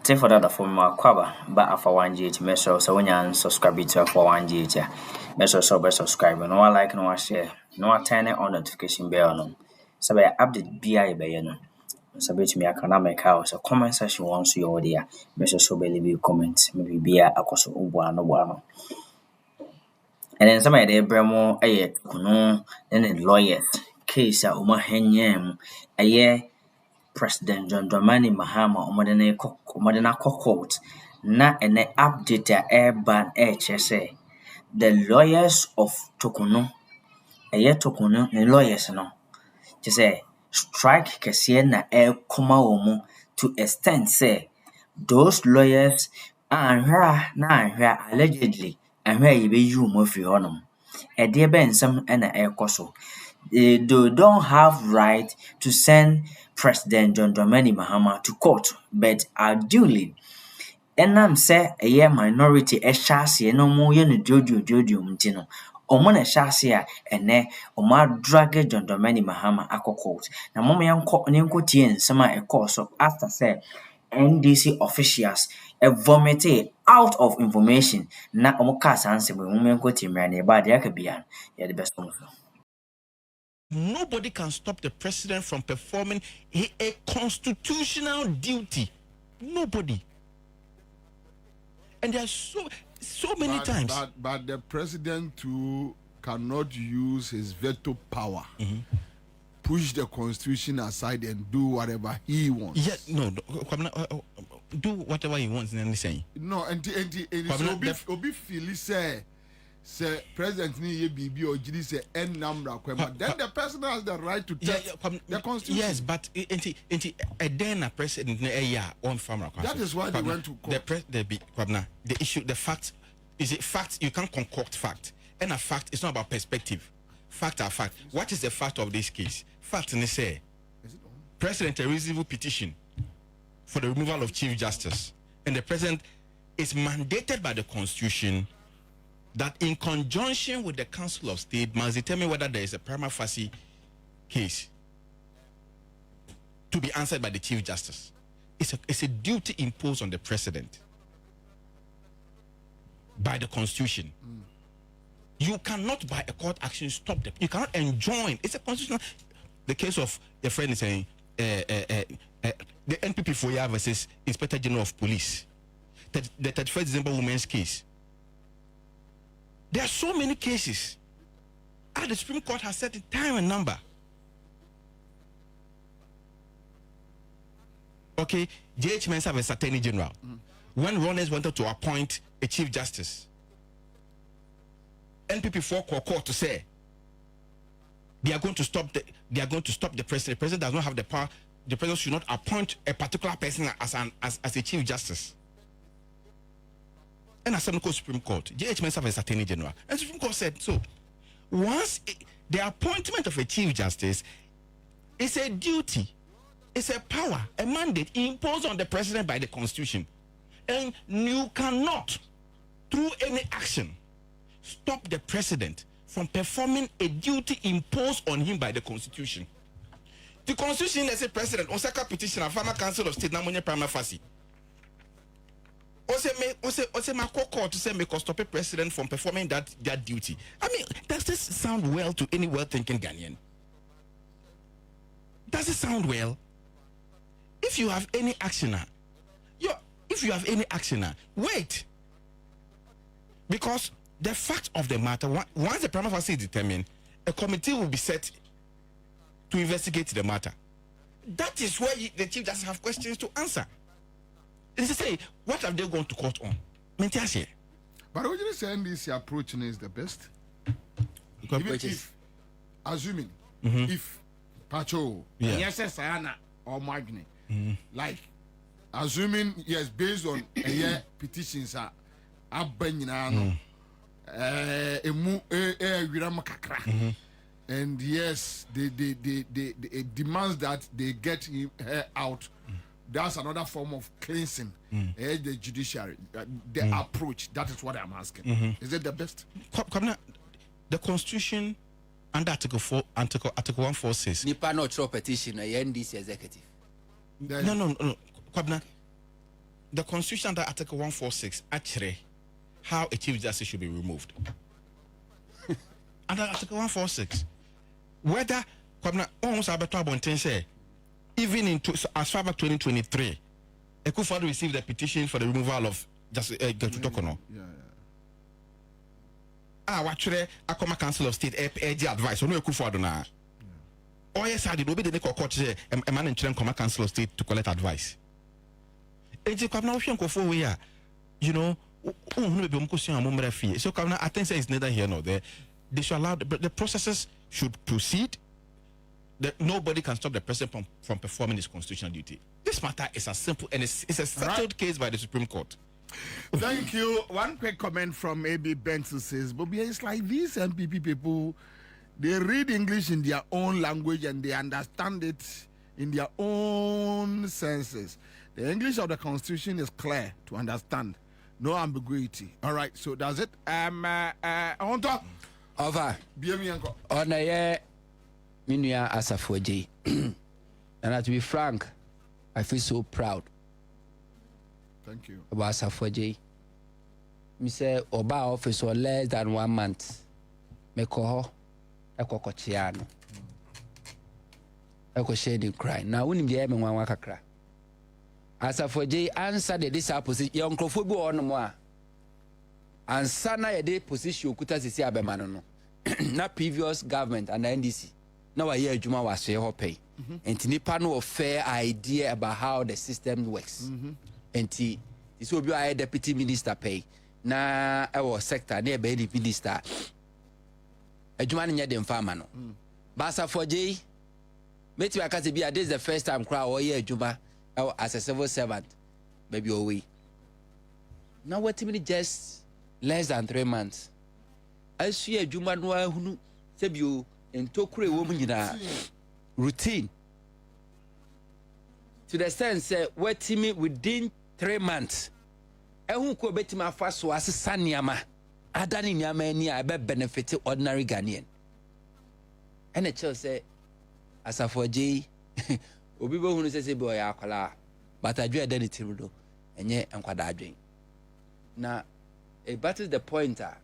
Say for that for my kwaba, but Alpha OneTV measure so when you subscribe to Alpha OneTV, measure so by subscribe, no like, no share, no turn on notification bell no. So by update BI by no. So bet me I can make house a comment section once you are there. Measure so by leave comment, maybe be a coso no. And then somebody there bremo kuno then a lawyer case a henyem a year President John Dramani Mahama Modena Court na ene update a airban say the lawyers of Torkornoo Torkornoo the lawyers no to say strike Kesi na koma omo to extend say those lawyers anhwa allegedly anhwa yibeyi omo free honum ede bensam na ekoso they don't have right to send President John Dramani Mahama to court, but ideally, enam say a year minority eshasi no more yen jojo mtino. Omo na eshasi a ene oma drag John Dramani Mahama ako court. Na momo yanko tien sama e court so after say NDC officials vomited out of information na omo kasa anse bo momo yanko timra na ba de akabian ya the best one. Nobody can stop the president from performing a constitutional duty. Nobody. And there are so many times. But the president too cannot use his veto power. Push the constitution aside and do whatever he wants. Yeah, no, do whatever he wants. No, and Obi Philly say president ni BB or GD say N number then the person has the right to test the constitution. Yes, but then a president on farmer. That is why they went to court. The issue, the fact is it fact you can't concoct fact. And a fact is not about perspective. Fact are fact. What is the fact of this case? Fact in say president received a petition for the removal of Chief Justice, and the president is mandated by the Constitution that in conjunction with the Council of State must determine whether there is a prima facie case to be answered by the Chief Justice. It's a duty imposed on the President by the Constitution. You cannot by a court action stop them. You cannot enjoin. It's a constitutional. The case of a friend is saying the NPP FOIA versus Inspector General of Police. The 31st December women's case. There are so many cases. The Supreme Court has set the time and number. Okay, J.H. Mensah as Attorney General. When Ronnes wanted to appoint a Chief Justice, NPP for court to say they are going to stop the president. The president does not have the power. The president should not appoint a particular person as a Chief Justice. And I said, no, Supreme Court, J.H. Mensah as Attorney General. And the Supreme Court said, so, once the appointment of a Chief Justice is a duty, it's a power, a mandate imposed on the president by the Constitution. And you cannot, through any action, stop the president from performing a duty imposed on him by the Constitution. The Constitution, let's say, President, Osaka petition, a former Council of State, Namonia Prima Facie. Also, my court to say make us stop a president from performing that duty. I mean, does this sound well to any well-thinking Ghanaian? Does it sound well? If you have any actioner, wait. Because the fact of the matter, once the prima facie is determined, a committee will be set to investigate the matter. That is where the Chief Justice have questions to answer. They say, what have they gone to court on? But would you say NDC approach is the best? Even if, assuming, if Pacho, yes, Sayana or Magni, like, assuming, yes, based on petitions are Abenino, and yes, they demands that they get her out. That's another form of cleansing the judiciary. The approach, that is what I'm asking. Is it the best? The Constitution under Article 146 says Nipa no throw petition a NDC executive. No. the Constitution under Article 146 actually how a Chief Justice should be removed. Under Article 146, whether even as far back 2023, Akufo-Addo received a petition for the removal of Torkornoo. Actually, Akroma Council of State advice on Akufo-Addo na. Oh yes, I did obey the court a man in Akroma Council of State to collect advice. You know, so I think it's neither here nor there. They should allow the processes should proceed. Nobody can stop the president from performing his constitutional duty. This matter is as simple and it's a settled case by the Supreme Court. Thank you. One quick comment from A.B. Benson says, Bobby, it's like these MPP people, they read English in their own language and they understand it in their own senses. The English of the Constitution is clear to understand. No ambiguity. All right, so that's it. On top. Over. Bienvenue. On a Minya Asafoji. And to be frank, I feel so proud. Thank you. About Asafoji. Me say Oba office for less than 1 month. Me call Eko Kochiano. Eko shading cry. Now when you me wan wakakra. Asafoji answer the this opposition. Your uncrophobia on moi. Answer na ye position kuta sisi abemano no. Na previous government and the NDC. Now I hear Juma was here pay. And nipa no fair idea about how the system works. And this will be a deputy minister pay. Na our sector near be the minister. A Juma nya dem farmer no. Basa for J. Meti wakati be this is the first time crowd or year Juma as a civil servant. Maybe away. Now what me just less than 3 months. I see a Juma no who said you in Torkornoo woman in routine. To the sense what me within 3 months. I won't go bet my first was a Sanyama. Adani Yamani, I bet benefit ordinary Ghanaian. And the child say, as a for J, Obibo who says, boy, Akola, but I do identity, and yet I'm quite drink. Now, but is the pointer.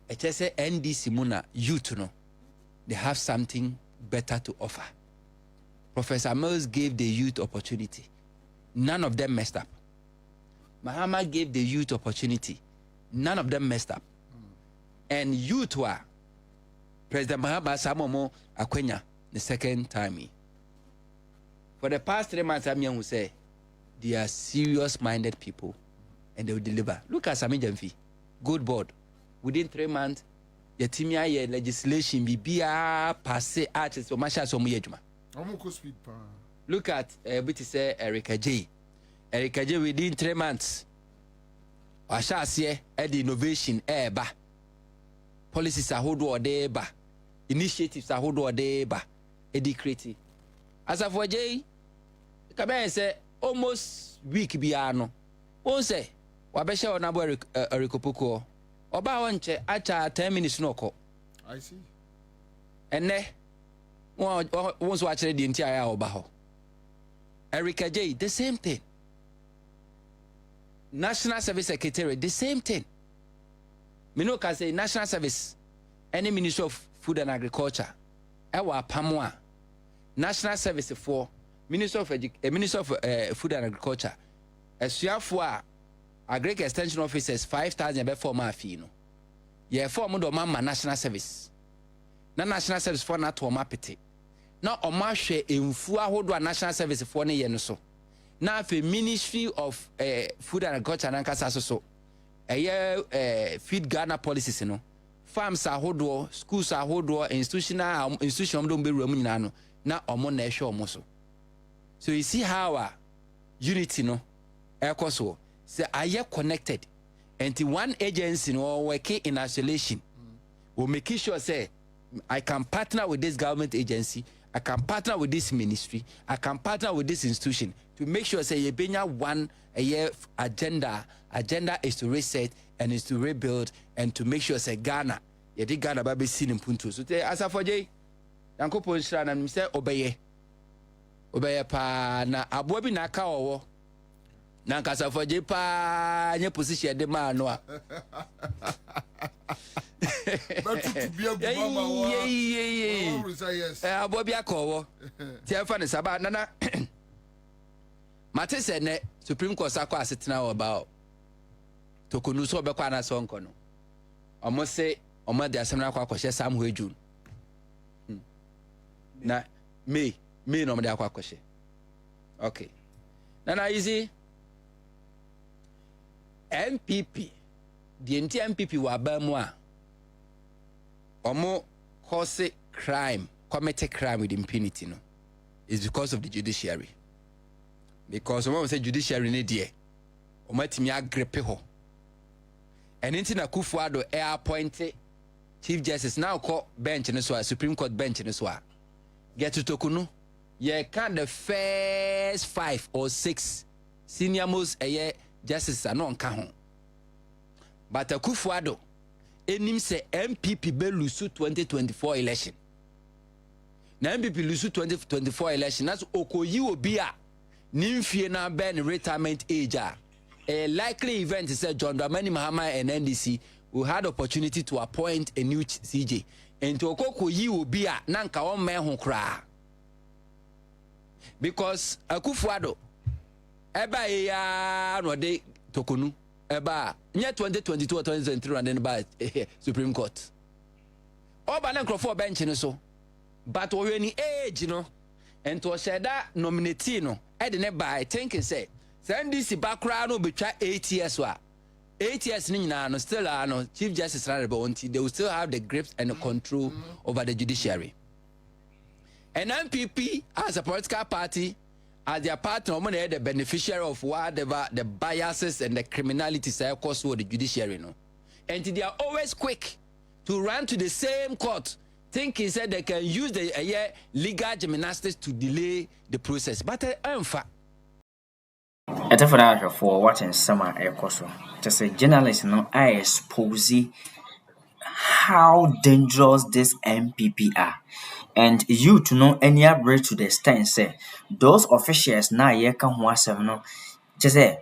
I just say NDC Muna, youth know, they have something better to offer. Professor Mills gave the youth opportunity. None of them messed up. Mahama gave the youth opportunity. None of them messed up. And youth were President Mahama Samomo Akwenya the second time. For the past 3 months, I'm young who say they are serious-minded people and they will deliver. Look at Sami Jamfi, good board. Within 3 months, the Timia legislation be passé artists for Masha Somuyejuma. Look at say Erica J. Erica J within 3 months. Washa see the innovation ba. Policies are hold or ba. Initiatives are hold or ba. Edi creative. As of J, Kabe say almost week biano. Won't say Wabesha or Nabo Erikopuko. Oba wanche acha 10 minutes no ko. I see. And ne once watch the entire Obaho. Erica J, the same thing. National Service Secretary, the same thing. Mino can say National Service, any Ministry of Food and Agriculture, Ewa Pamwa, National Service for Minister of Food and Agriculture, Esuafua, Agric Extension Officers 5,000 before my fee. No, yeah, 4 months mama National Service. Na National Service for not to mapete. Now, Omashe in Fuahodwa National Service for ne yenuso. Now, the Ministry of Food and Agriculture and Ankasaso, feed Ghana policies, you know. Farms are hodwo, schools are hodwo, institution don't be ruminano. Now, Omon Nesho Moso. So you see how unity, no, Ecoso, say, are you connected? And the one agency, no, working in isolation, will make sure, say, I can partner with this government agency, I can partner with this ministry, I can partner with this institution to make sure say you bring one a year agenda. Agenda is to reset and is to rebuild and to make sure say Ghana. You did Ghana baby seen in Punto. So as a for J, Uncle Ponchran and Mr. Obeye pa na abobi na ka owo Na nkasa for jepa nye position de ma no a. But to be a good mama, yes. Abobia kowo. Ti afa ne saba nana. Mate se ne Supreme Court akwa asetena oba. Torkornoo so be kwa na so nko no. Omo se omo de asem na kwa kwhye Sam Hwejun. Na me no mo de akwa kwhye. Okay. Nana easy. MPP. The MPP wa ba mu a. Omo cause crime, committed crime with impunity no. Is because of the judiciary. Because someone say judiciary need there. Omo timi agrepe ho. And into na Kufuado air appointed Chief Justice now call bench in this Supreme Court bench in this one. Get to Torkornoo. Yeah, can the first 5 or 6 senior most justices are not on. But a Kufuado, enim say MPP be lose 2024 election. Na MPP lose 2024 election. That's Okoyi Obia. Nimfie na ben retirement age. A likely event is that John Dramani Mahama and NDC will had opportunity to appoint a new CJ. And to Okoyi Obia nanka on me ho kra. Because Akufuado eba ya no de Torkornoo eba nya 2022 or 2023 and then by Supreme Court. Oba na nkrofo bench ni so. But we ni age no and to say that nominate no e de ne by thinking say NDC background no betwa 8 years wa 8 years ni nyina no still no Chief Justice until they will still have the grips and the control over the judiciary. And MPP as a political party, as their partner, the beneficiary of whatever the biases and the criminality that cause the judiciary, no. And they are always quick to run to the same court, thinking that they can use the legal gymnastics to delay the process. But in fact, for watching summer aircoso, just a journalist, no, I expose how dangerous this MPP are. And you to know any upgrade to the extent say those officials now ye can no just say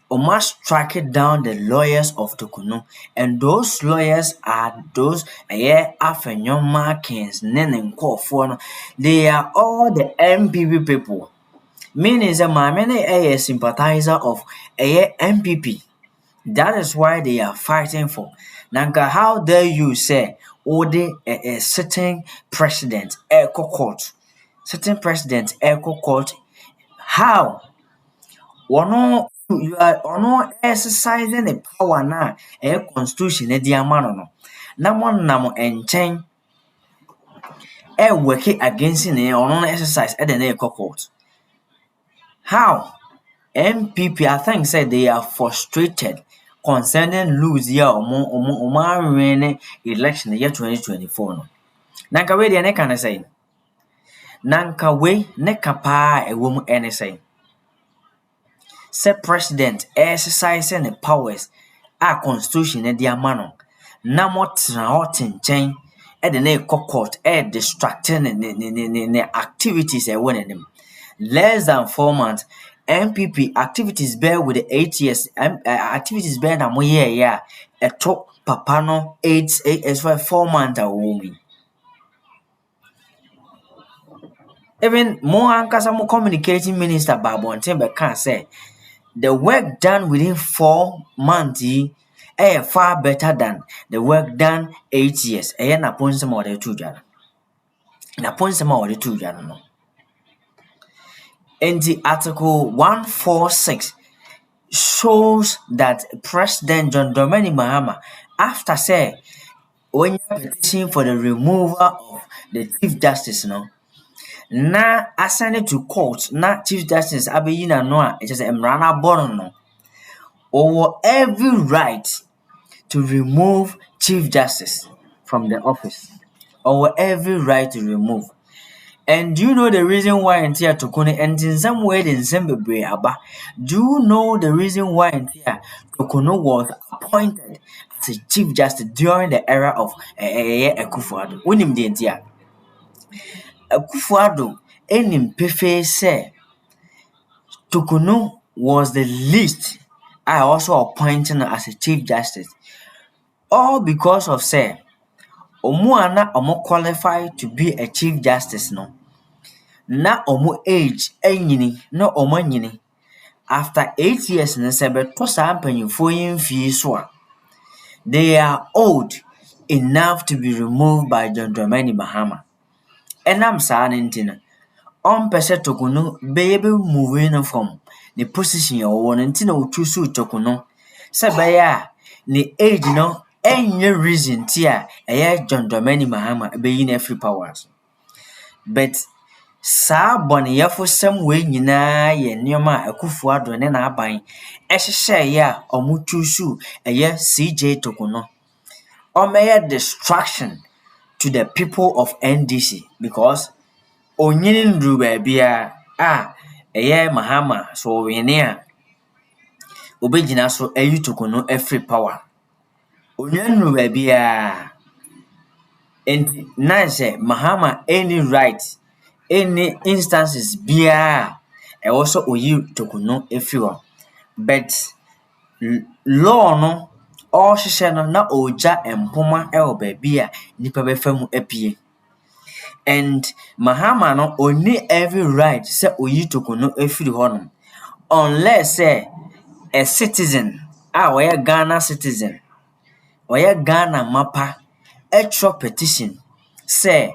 must track it down the lawyers of Torkornoo, and those lawyers are those Afenyo Markins, Nenen Kofono. They are all the MPP people. Meaning that my many a sympathizer of MPP. That is why they are fighting for. Nanka, how dare you say a certain president Court? Certain president Court. How? You are not exercising the power now. Constitution e diamano no. Na one namo enchen working against it or non exercise at the Court. How? MPP, I think, said they are frustrated concerning lose year or more election year 2024. No. Nanka we the can say. Nanka we ne kapa a woman any say. Say president exercising the powers our constitution and their manner. Namot na chain at the court distracting the activities and winning them. Less than 4 months. MPP activities bear with the 8 years activities bear na mo yeah a top papano 8 as for 4 months a woman. Even more ankasa mo communicating minister Babon Tembe can say the work done within 4 months far better than the work done 8 years. Na ponsema or the 2 jana. Na ponsema or the 2 jana no. And the Article 146 shows that President John Dramani Mahama, after say when you petition for the removal of the Chief Justice, no, na assigned to court, na Chief Justice Abiyina Noah, it is a Mrana Bono, over every right to remove Chief Justice from the office, over every right to remove. And do you know the reason why Ntia Torkornoo and in some way in Zimbabwe Aba? Do you know the reason why Ntia Torkornoo was appointed as a Chief Justice during the era of Akufo-Addo? Unim the Ntia Akufo-Addo enim pefe say Torkornoo was the least I also appointed as a Chief Justice. All because of say Omuana omo qualified to be a Chief Justice no. Na omo age enyini no omo nyini. After 8 years na sebe to sa mpanyimfo yimfie so a they are old enough to be removed by John Dramani Mahama. Enam saa nti no ompese Torkornoo be moving from the position you want nti na otusu Torkornoo sebe ya ni age no any reason tia John Dramani Mahama be in every powers. But saa bɔneyɛfo sɛm wei nyinaa yɛ nneɛma a Akufo-Addo ne n'aban ɛhyehyɛeɛ a ɔmo tusu CJ Torkornoo. Ɔmɛyɛ distraction to the people of NDC because onyini nduru baabia a Mahama so ɔwene a obɛgyina so ayi Torkornoo every power. Onyini nduru baabia and na sɛ Mahama any right any instances biya also oyi Torkornoo everyone. But law no all hyehyɛ no na oja empoma ɛwɔ baabi a nipa bɛfa mu apie. And Mahama no only every right sɛ oyi Torkornoo efiri hɔ no unless say a citizen wɔyɛ Ghana citizen wɔyɛ Ghana mapa ɛtwerɛ petition say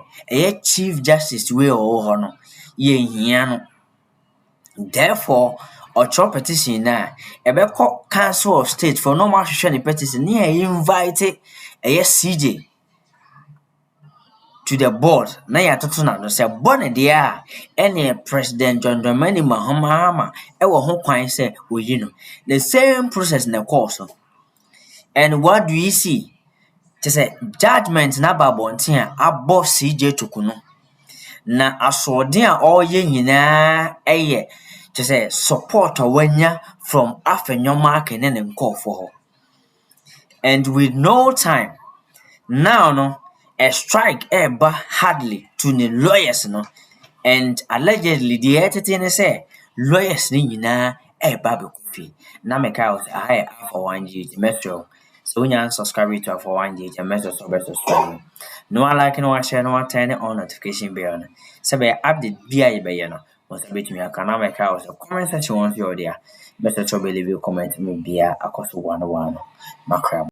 Chief Justice we or no ye hiano. Therefore, or petition na call Council of State for no more petition near invite CJ to the board. Na ya totuna no say born there any President John Dramani Mahama ho kwan say the same process na course. And what do you see? Just say judgment na babontin above CJ Torkornoo. Na asoɔden a ɔyɛ nyinaa say support wanya from afenwoma akene ne nkɔfo hɔ. And with no time now no a strike eba hardly to the lawyers no, and allegedly the entity say lawyers ni nyinaa eba bekufi. Na meka I Alpha OneTV metro. So when you subscribe to Alpha OneTV and message subscribe. No one like no one share no one turn on notification bell. So be update via no. Must be to me can make out a comment section on your there. Better to believe you comment me via a cost 101 macro.